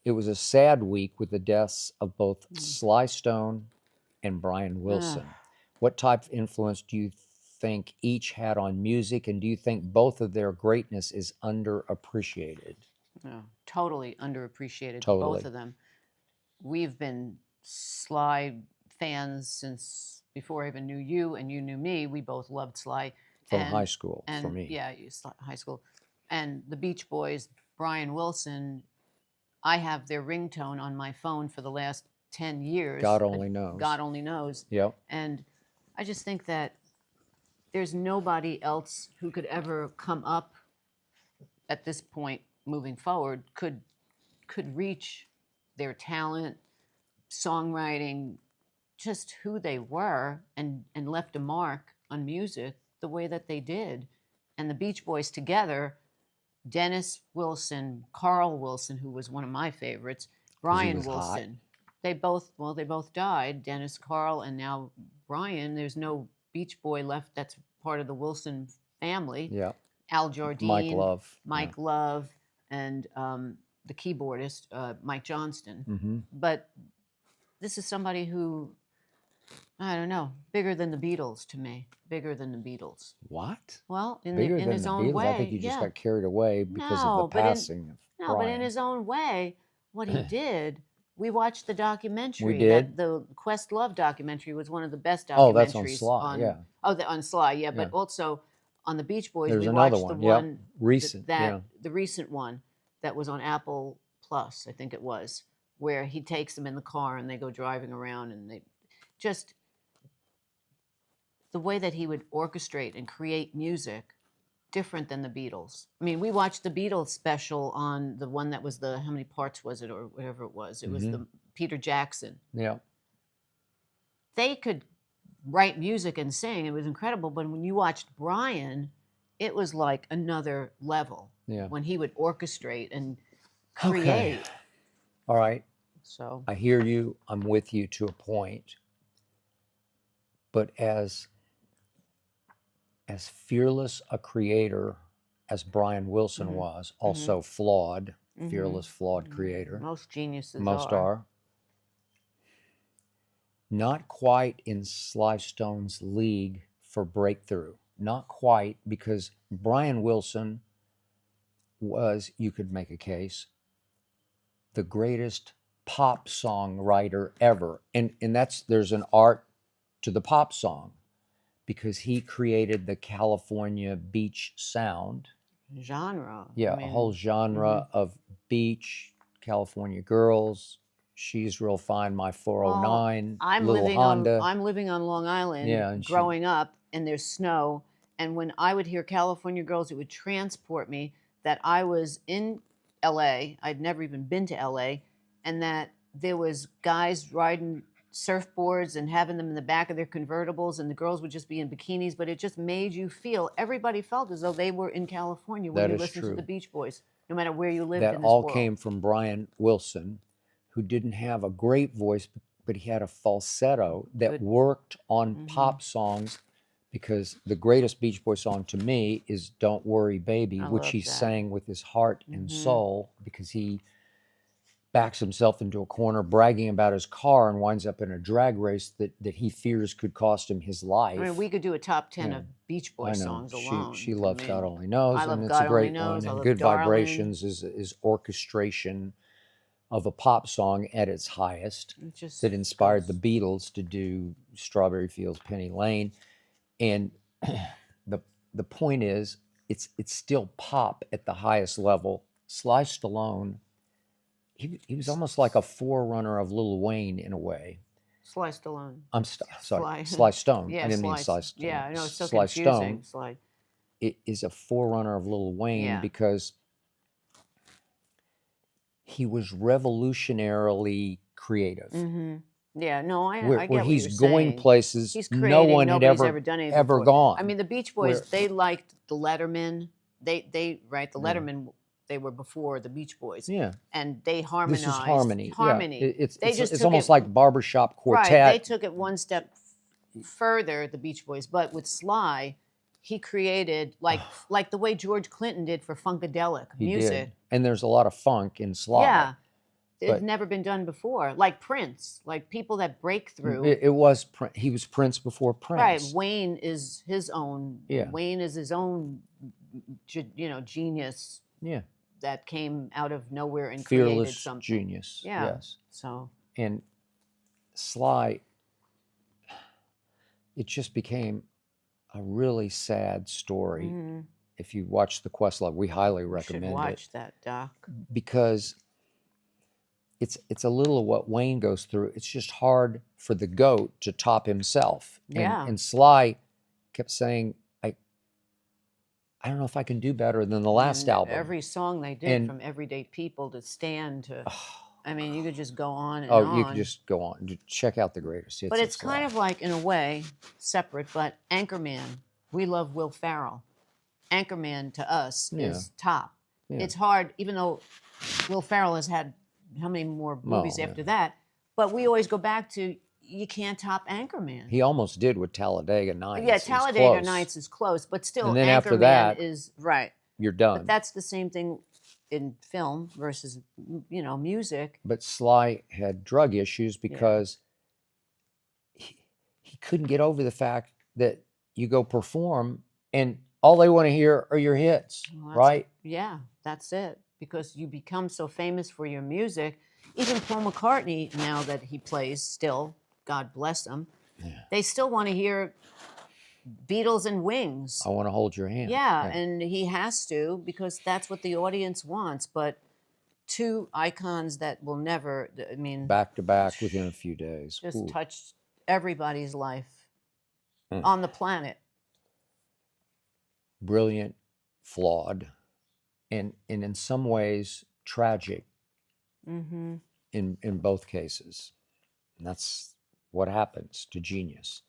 it was a sad week with the deaths of both Sly Stone and Brian Wilson. What type of influence do you think each had on music, and do you think both of their greatness is underappreciated? No, totally underappreciated, Totally. both of them. We've been Sly fans since before I even knew you and you knew me. We both loved Sly. From high school, and, for me. Yeah, high school. And the Beach Boys, Brian Wilson, I have their ringtone on my phone for the last 10 years. God only knows. God only knows. Yep. And I just think that there's nobody else who could ever come up at this point moving forward could reach their talent, songwriting, just who they were, and left a mark on music the way that they did. And the Beach Boys together, Dennis Wilson, Carl Wilson, who was one of my favorites, Brian Wilson. Hot. They both died, Dennis, Carl, and now Brian. There's no Beach Boy left that's part of the Wilson family. Yeah. Al Jardine, Mike Love, Love, and the keyboardist, Mike Johnston. Mm-hmm. But this is somebody who, I don't know, bigger than the Beatles to me. Bigger than the Beatles. What? Well, in Bigger his than own the Beatles? way. I think you just got carried away because of the passing of Brian. But in his own way, what he did, we watched the documentary. We did. The Questlove documentary was one of the best documentaries. Oh, that's on Sly, yeah. On Sly, yeah. But also on the Beach Boys, There's we another watched one. the Yep. one recent, the recent one that was on Apple Plus, I think it was, where he takes them in the car and they go driving around, and they just, the way that he would orchestrate and create music, different than the Beatles. I mean, we watched the Beatles special on the one that was how many parts was it, or whatever it was. It was the Peter Jackson. Yeah. They could write music and sing. It was incredible. But when you watched Brian, it was like another level. Yeah. When he would orchestrate and create. Okay. All right. So I hear you. I'm with you to a point. But as fearless a creator as Brian Wilson was, also flawed, fearless, flawed creator. Most geniuses Most are. Not quite in Sly Stone's league for breakthrough. Not quite, because Brian Wilson was, you could make a case, the greatest pop songwriter ever. And there's an art to the pop song, because he created the California beach sound. Genre. Yeah, a whole genre of beach, California girls, She's Real Fine, My 409, Little Honda. I'm living on Long Island, growing up, and there's snow. And when I would hear California Girls, it would transport me that I was in L.A. I'd never even been to L.A., and that there was guys riding surfboards and having them in the back of their convertibles, and the girls would just be in bikinis, but it just made you feel, everybody felt as though they were in California when you listened to the Beach Boys, no matter where you lived in this world. That all came from Brian Wilson, who didn't have a great voice, but he had a falsetto that worked on pop songs, because the greatest Beach Boy song to me is Don't Worry Baby, which he sang with his heart and soul, because he backs himself into a corner bragging about his car and winds up in a drag race that he fears could cost him his life. I mean, we could do a top 10 of Beach Boy songs alone. She loves God Only Knows, and it's a great one. And Good Vibrations is orchestration of a pop song at its highest, that inspired the Beatles to do Strawberry Fields, Penny Lane. And the point is, it's still pop at the highest level. Sly Stallone, he was almost like a forerunner of Lil Wayne in a way. Sly Stallone. I'm sorry, Sly Stone. Yeah, I didn't mean Sly Stone. Yeah, I know, it's so Sly confusing. Stone it is a forerunner of Lil Wayne, because he was revolutionarily creative. Yeah, no, I get where what he's you're going saying. places no one had ever gone. I mean, the Beach Boys, they liked the Letterman. They the Letterman, they were before the Beach Boys. Yeah. And they harmonized. This is harmony. Harmony. Yeah. It's almost like barbershop quartet. Right, they took it one step further, the Beach Boys. But with Sly, he created, like the way George Clinton did for funkadelic music. Did. And there's a lot of funk in Sly. Yeah. it's never been done before. Like Prince, like people that break through. He was Prince before Prince. Right. Wayne is his own. Yeah. Wayne is his own, genius. Yeah. That came out of nowhere and Fearless created something. genius. Yeah. Yes. So. And Sly, it just became a really sad story. Mm-hmm. If you watch the Questlove, we highly recommend it. You should watch that, Doc. Because it's a little of what Wayne goes through. It's just hard for the goat to top himself. Yeah. And Sly kept saying, I don't know if I can do better than the last album. Every song they did, from Everyday People to Stand to, I mean, you could just go on and on. You could just go on. Check out the greatest hits. But it's kind of like, in a way, separate, but Anchorman, we love Will Ferrell. Anchorman to us is top. Yeah. It's hard, even though Will Ferrell has had how many more movies after that, but we always go back to, you can't top Anchorman. He almost did with Talladega Nights. Yeah, Talladega Nights is close, but still, and then Anchorman after that, is right. You're done. But that's the same thing in film versus music. But Sly had drug issues because he couldn't get over the fact that you go perform and all they want to hear are your hits, right? Yeah, that's it. Because you become so famous for your music. Even Paul McCartney, now that he plays still, God bless him, they still want to hear Beatles and Wings. I want to hold your hand. Yeah, and he has to, because that's what the audience wants. But two icons that will never, I mean... back to back within a few days. Just touched everybody's life on the planet. Brilliant, flawed, and in some ways tragic in both cases. And that's what happens to genius.